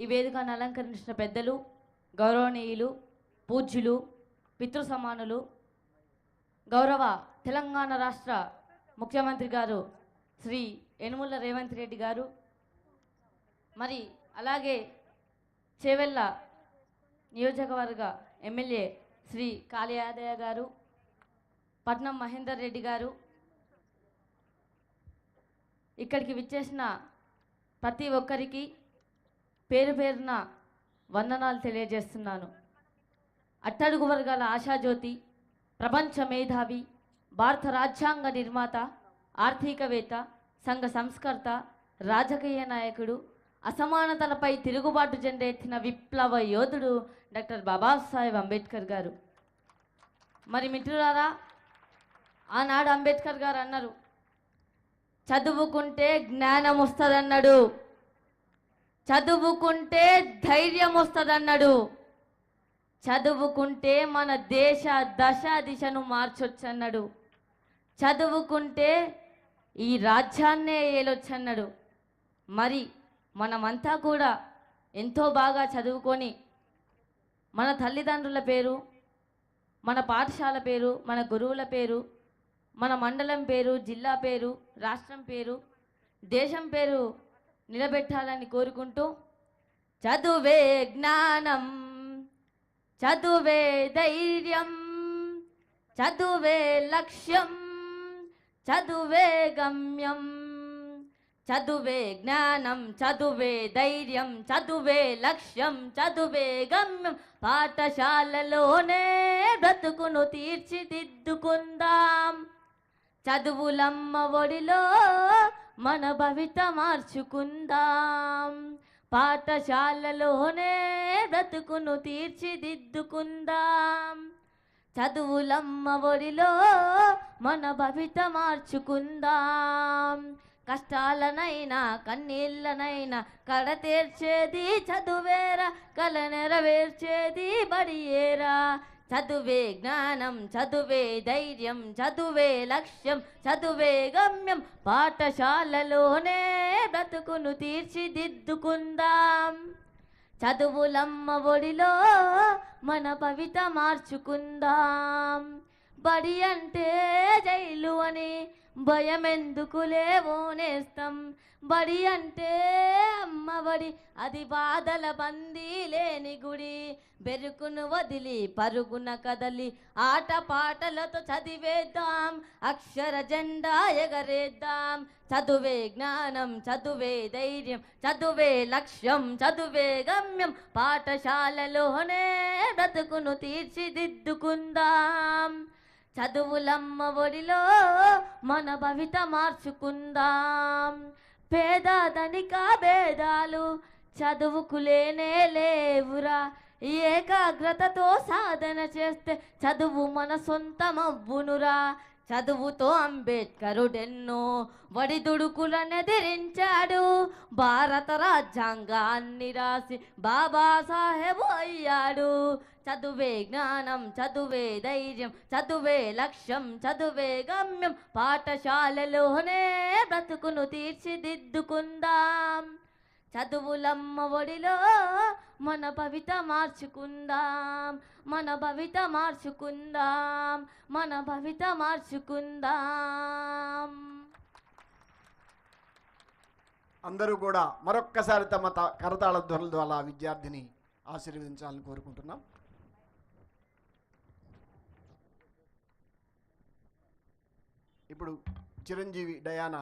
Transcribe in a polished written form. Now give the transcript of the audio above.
ఈ వేదికను అలంకరించిన పెద్దలు, గౌరవనీయులు, పూజ్యులు, పితృ సమానులు, గౌరవ తెలంగాణ రాష్ట్ర ముఖ్యమంత్రి గారు శ్రీ యనుమల రేవంత్ రెడ్డి గారు, మరి అలాగే చేవెళ్ళ నియోజకవర్గ ఎమ్మెల్యే శ్రీ కాళీ యాదయ్య గారు, పట్నం మహేందర్ రెడ్డి గారు, ఇక్కడికి విచ్చేసిన ప్రతి ఒక్కరికి పేరు పేరున వందనాలు తెలియజేస్తున్నాను. అట్టడుగు వర్గాల ఆశాజ్యోతి, ప్రపంచ మేధావి, భారత రాజ్యాంగ నిర్మాత, ఆర్థికవేత్త, సంఘ సంస్కర్త, రాజకీయ నాయకుడు, అసమానతలపై తిరుగుబాటు జెండెత్తిన విప్లవ యోధుడు డాక్టర్ బాబాసాహెబ్ అంబేద్కర్ గారు. మరి మిత్రులారా, ఆనాడు అంబేద్కర్ గారు అన్నారు, చదువుకుంటే జ్ఞానం వస్తుందన్నాడు, చదువుకుంటే ధైర్యం వస్తుందన్నాడు, చదువుకుంటే మన దేశ దశ దిశను మార్చొచ్చన్నాడు, చదువుకుంటే ఈ రాజ్యాన్నే ఏలొచ్చన్నాడు. మరి మనమంతా కూడా ఎంతో బాగా చదువుకొని మన తల్లిదండ్రుల పేరు, మన పాఠశాల పేరు, మన గురువుల పేరు, మన మండలం పేరు, జిల్లా పేరు, రాష్ట్రం పేరు, దేశం పేరు నిలబెట్టాలని కోరుకుంటూ, చదువే జ్ఞానం, చదువే ధైర్యం, చదువే లక్ష్యం, చదువే గమ్యం, చదువే జ్ఞానం, చదువే ధైర్యం, చదువే లక్ష్యం, చదువే గమ్యం, పాఠశాలలోనే బ్రతుకును తీర్చిదిద్దుకుందాం, చదువులమ్మ ఒడిలో మన భవిత మార్చుకుందాం, పాఠశాలలోనే బ్రతుకును తీర్చిదిద్దుకుందాం, చదువులమ్మ ఒడిలో మన భవిత మార్చుకుందాం, కష్టాలనైనా కన్నీళ్ళనైనా కడతీర్చేది చదువేరా, కల నెరవేర్చేది బడియేరా, చదువే జ్ఞానం, చదువే ధైర్యం, చదువే లక్ష్యం, చదువే గమ్యం, పాఠశాలలోనే బ్రతుకును తీర్చిదిద్దుకుందాం, చదువులమ్మ ఒడిలో మన భవిత మార్చుకుందాం, బడి అంటే జైలు అని భయమెందుకులే ఓనేస్తాం, బడి అంటే అమ్మబడి అది బాధల బందీ లేని గుడి, బెరుకును వదిలి పరుగున కదలి ఆట పాటలతో చదివేద్దాం, అక్షర జెండా ఎగరేద్దాం, చదువే జ్ఞానం, చదువే ధైర్యం, చదువే లక్ష్యం, చదువే గమ్యం, పాఠశాలలోనే బ్రతుకును తీర్చిదిద్దుకుందాం, చదువులమ్మ ఒడిలో మన భవిత మార్చుకుందాం, పేద ధనిక భేదాలు చదువుకు లేనే లేవురా, ఏకాగ్రతతో సాధన చేస్తే చదువు మన సొంతమవ్వునురా, చదువుతో అంబేద్కరుడెన్నో వడిదుడుకులనెదిరించాడు, భారత రాజ్యాంగాన్ని రాసి బాబాసాహెబు అయ్యాడు, చదువే జ్ఞానం, చదువే ధైర్యం, చదువే లక్ష్యం, చదువే గమ్యం, పాఠశాలలోనే బ్రతుకును తీర్చిదిద్దుకుందాం, చదువులమ్మ ఒడిలో మన భవిత మార్చుకుందాం, మన భవిత మార్చుకుందాం, మన భవిత మార్చుకుందాం. అందరూ కూడా మరొక్కసారి తమ కరతాళ ధ్వనుల ద్వారా విద్యార్థిని ఆశీర్వదించాలని కోరుకుంటున్నాం. ఇప్పుడు చిరంజీవి డయానా